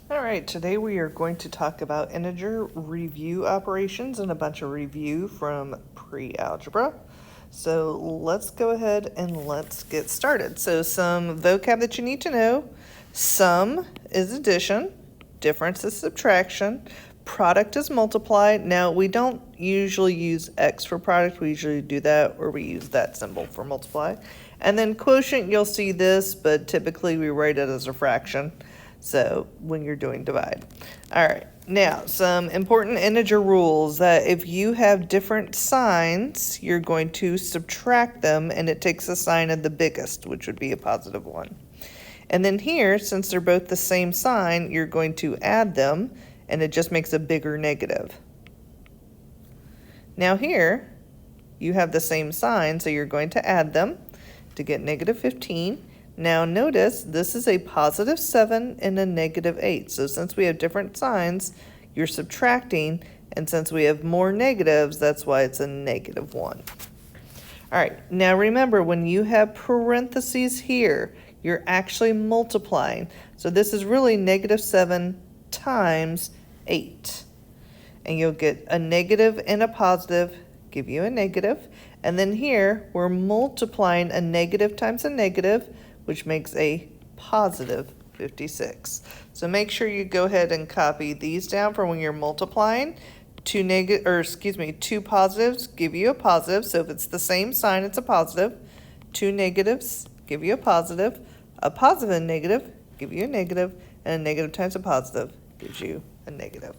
All right, today we are going to talk about integer review operations and a bunch of review from pre-algebra. So let's go ahead and let's get started. So some vocab that you need to know. Sum is addition, difference is subtraction, product is multiply. Now we don't usually use X for product, we usually do that or we use that symbol for multiply. And then quotient, you'll see this, but typically we write it as a fraction. So when you're doing divide. All right, now some important integer rules that if you have different signs, you're going to subtract them and it takes the sign of the biggest, which would be a positive one. And then here, since they're both the same sign, you're going to add them and it just makes a bigger negative. Now here, you have the same sign, so you're going to add them to get negative 15. Now notice this is a positive 7 and a negative 8. So since we have different signs, you're subtracting, and since we have more negatives, that's why it's a negative 1. All right, now remember when you have parentheses here, you're actually multiplying. So this is really negative 7 times 8. And you'll get a negative and a positive, give you a negative. And then here, we're multiplying a negative times a negative, which makes a positive 56. So make sure you go ahead and copy these down for when you're multiplying. Two positives give you a positive. So if it's the same sign, it's a positive. Two negatives give you a positive. A positive and negative give you a negative. And a negative times a positive gives you a negative.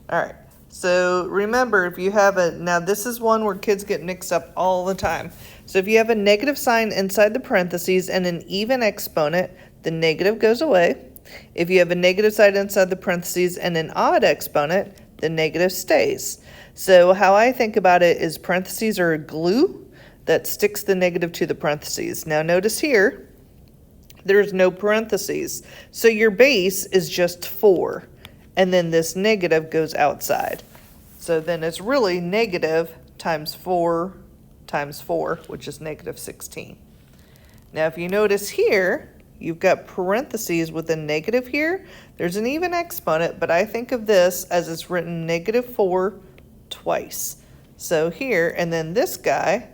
All right. So remember, if you have now this is one where kids get mixed up all the time. So if you have a negative sign inside the parentheses and an even exponent, the negative goes away. If you have a negative sign inside the parentheses and an odd exponent, the negative stays. So how I think about it is parentheses are a glue that sticks the negative to the parentheses. Now notice here, there's no parentheses. So your base is just 4. And then this negative goes outside. So then it's really negative times 4 times 4, which is negative 16. Now if you notice here, you've got parentheses with a negative here. There's an even exponent, but I think of this as it's written negative 4 twice. So here, and then this guy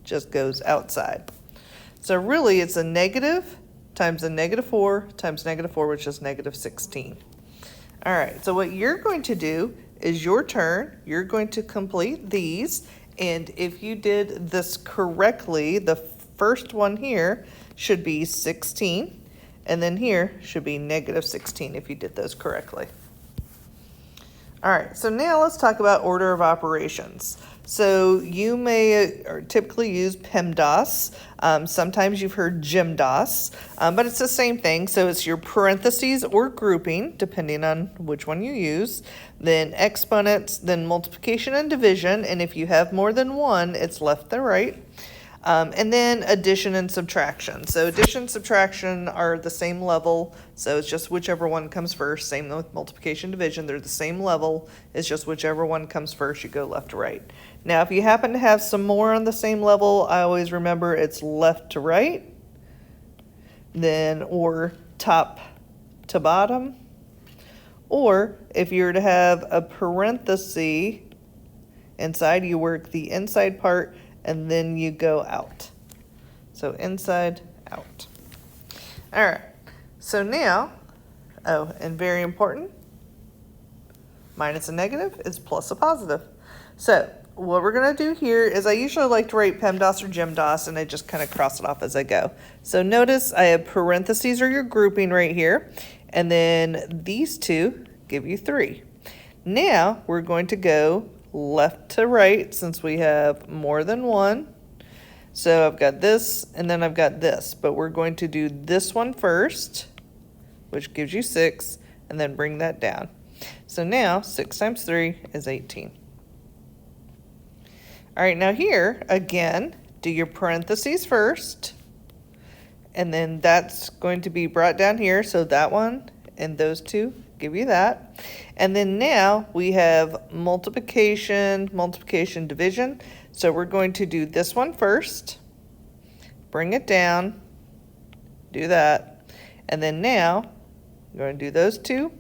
just goes outside. So really it's a negative times a negative 4 times negative 4, which is negative 16. All right, so what you're going to do is your turn. You're going to complete these. And if you did this correctly, the first one here should be 16. And then here should be negative 16 if you did those correctly. All right, so now let's talk about order of operations. So you may typically use PEMDAS. Sometimes you've heard GEMDAS, but it's the same thing. So it's your parentheses or grouping, depending on which one you use. Then exponents, then multiplication and division. And if you have more than one, it's left to right. And then addition and subtraction. So addition and subtraction are the same level. So it's just whichever one comes first. Same with multiplication, division. They're the same level. It's just whichever one comes first, you go left to right. Now, if you happen to have some more on the same level, I always remember it's left to right, then or top to bottom. Or if you were to have a parenthesis inside, you work the inside part and then you go out. So inside, out. All right, so now, oh, and very important, minus a negative is plus a positive. So what we're gonna do here is I usually like to write PEMDAS or GEMDAS and I just kind of cross it off as I go. So notice I have parentheses or your grouping right here, and then these two give you 3. Now we're going to go left to right since we have more than one. So I've got this and then I've got this, but we're going to do this one first, which gives you 6, and then bring that down. So now 6 times 3 is 18. All right, now here again, do your parentheses first, and then that's going to be brought down here. So that one and those two give you that. And then now we have multiplication, division. So we're going to do this one first, bring it down, do that. And then now You're going to do those two,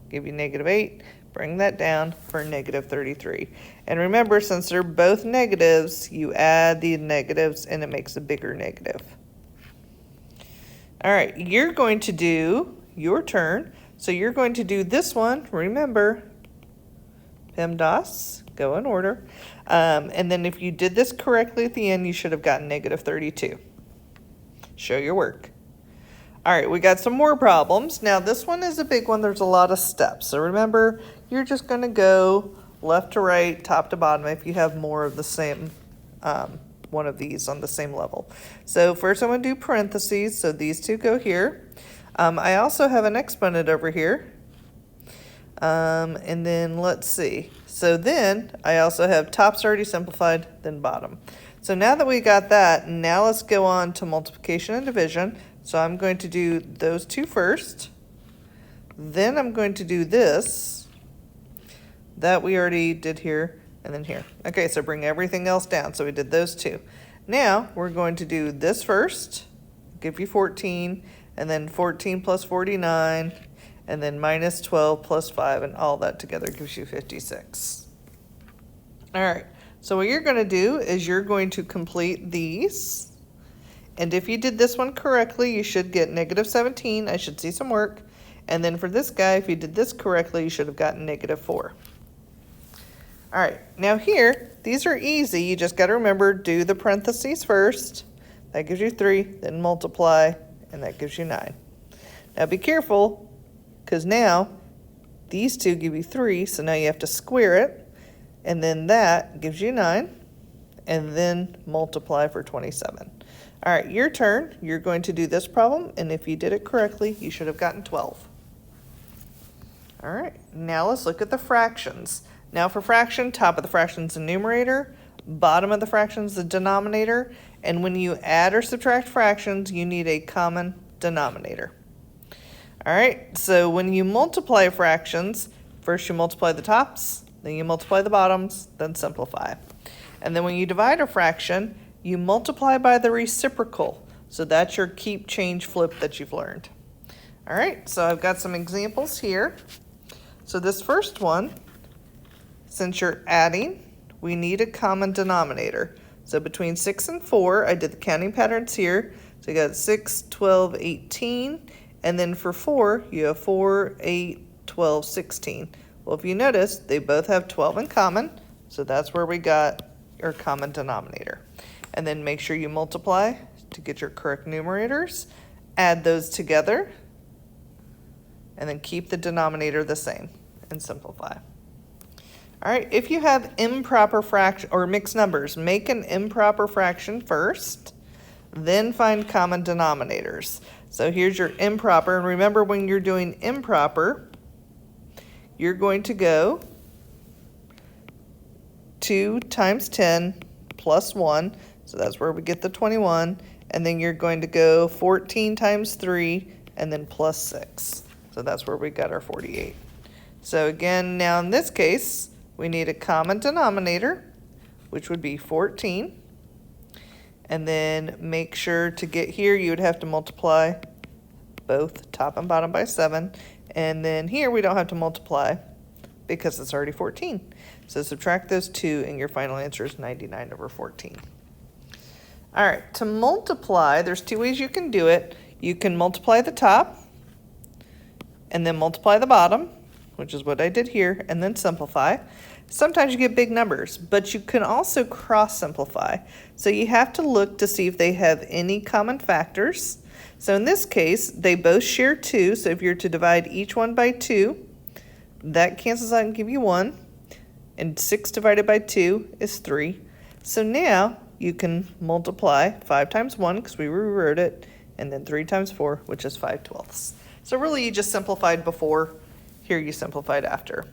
give you -8, bring that down for -33. And remember, since they're both negatives, you add the negatives and it makes a bigger negative. All right, you're going to do your turn. So you're going to do this one. Remember, PEMDAS, go in order. And then if you did this correctly at the end, you should have gotten -32. Show your work. All right, we got some more problems. Now this one is a big one. There's a lot of steps. So remember, you're just going to go left to right, top to bottom if you have more of the same one of these on the same level. So first I'm going to do parentheses. So these two go here. I also have an exponent over here. And then let's see. So then I also have top's already simplified, then bottom. So now that we got that, now let's go on to multiplication and division. So I'm going to do those two first. Then I'm going to do this. That we already did here and then here. Okay, so bring everything else down. So we did those two. Now we're going to do this first. Give you 14, and then 14 plus 49, and then -12 plus 5, and all that together gives you 56. All right, so what you're going to do is you're going to complete these. And if you did this one correctly, you should get -17. I should see some work. And then for this guy, if you did this correctly, you should have gotten -4. All right, now here, these are easy. You just got to remember, do the parentheses first. That gives you 3, then multiply, and that gives you 9. Now be careful, because now these two give you 3, so now you have to square it, and then that gives you 9, and then multiply for 27. All right, your turn. You're going to do this problem, and if you did it correctly, you should have gotten 12. All right, now let's look at the fractions. Now for fraction, top of the fraction is the numerator, bottom of the fraction is the denominator, and when you add or subtract fractions, you need a common denominator. All right, so when you multiply fractions, first you multiply the tops, then you multiply the bottoms, then simplify. And then when you divide a fraction, you multiply by the reciprocal. So that's your keep, change, flip that you've learned. All right, so I've got some examples here. So this first one, since you're adding, we need a common denominator. So between 6 and 4, I did the counting patterns here. So you got 6, 12, 18. And then for 4, you have 4, 8, 12, 16. Well, if you notice, they both have 12 in common. So that's where we got your common denominator. And then make sure you multiply to get your correct numerators. Add those together. And then keep the denominator the same and simplify. All right, if you have improper fraction or mixed numbers, make an improper fraction first, then find common denominators. So here's your improper, and remember when you're doing improper, you're going to go 2 times 10 plus 1, so that's where we get the 21, and then you're going to go 14 times 3, and then plus 6. So that's where we got our 48. So again, now in this case, we need a common denominator, which would be 14. And then make sure to get here, you would have to multiply both top and bottom by 7. And then here we don't have to multiply because it's already 14. So subtract those two and your final answer is 99 over 14. All right, to multiply, there's two ways you can do it. You can multiply the top and then multiply the bottom, which is what I did here, and then simplify. Sometimes you get big numbers, but you can also cross simplify. So you have to look to see if they have any common factors. So in this case, they both share 2. So if you're to divide each one by 2, that cancels out and give you 1. And 6 divided by 2 is 3. So now you can multiply 5 times 1 because we rewrote it, and then 3 times 4, which is 5/12. So really you just simplified before, here you simplified after.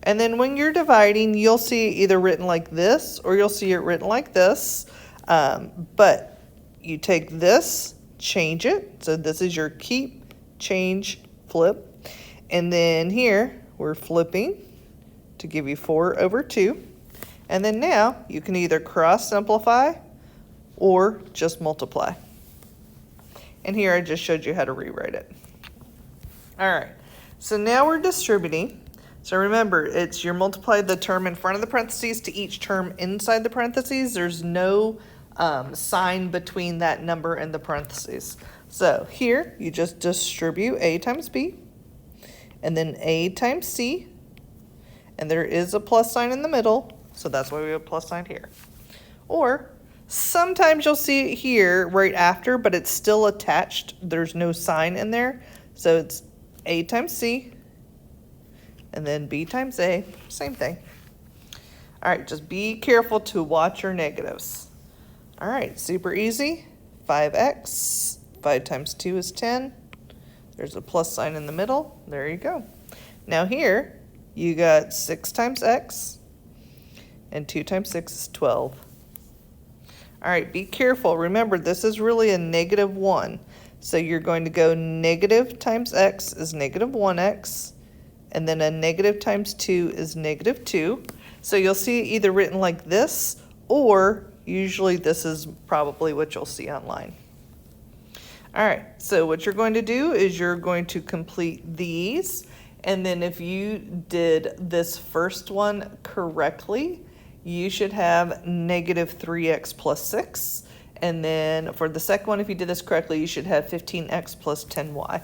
And then when you're dividing, you'll see it either written like this or you'll see it written like this. But you take this, change it. So this is your keep, change, flip. And then here we're flipping to give you 4 over 2. And then now you can either cross simplify or just multiply. And here I just showed you how to rewrite it. All right, so now we're distributing. So remember, it's you multiply the term in front of the parentheses to each term inside the parentheses. There's no sign between that number and the parentheses. So here, you just distribute A times B, and then A times C, and there is a plus sign in the middle, so that's why we have a plus sign here. Or sometimes you'll see it here right after, but it's still attached. There's no sign in there, so it's A times C, and then B times A, same thing. All right, just be careful to watch your negatives. All right, super easy. 5x, 5 times 2 is 10. There's a plus sign in the middle. There you go. Now here, you got 6 times x, and 2 times 6 is 12. All right, be careful. Remember, this is really a negative 1. So you're going to go negative times x is negative 1x, and then a negative times 2 is negative 2. So you'll see it either written like this, or usually this is probably what you'll see online. All right, so what you're going to do is you're going to complete these, and then if you did this first one correctly, you should have negative 3x plus 6. And then for the second one, if you did this correctly, you should have 15x plus 10y.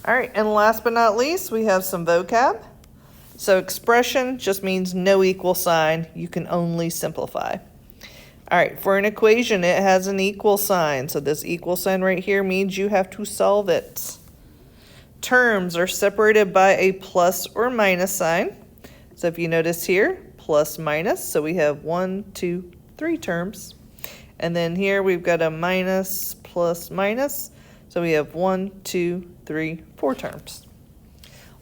All right, and last but not least, we have some vocab. So expression just means no equal sign. You can only simplify. All right, for an equation, it has an equal sign. So this equal sign right here means you have to solve it. Terms are separated by a plus or minus sign. So if you notice here, plus minus, so we have 1, 2, 3 terms. And then here we've got a minus plus minus, so we have 1, 2, 3, 4 terms.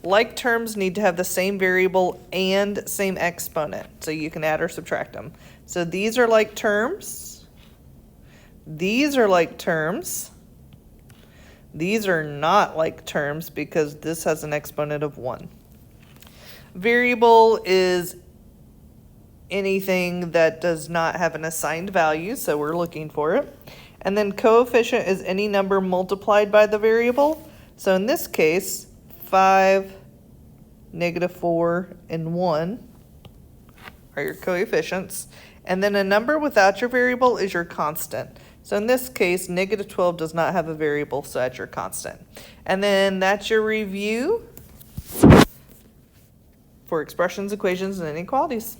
Like terms need to have the same variable and same exponent, so you can add or subtract them. So these are like terms. These are like terms. These are not like terms because this has an exponent of 1. Variable is anything that does not have an assigned value, so we're looking for it. And then coefficient is any number multiplied by the variable. So in this case, 5, negative 4, and 1 are your coefficients. And then a number without your variable is your constant. So in this case, negative 12 does not have a variable, so that's your constant. And then that's your review for expressions, equations, and inequalities.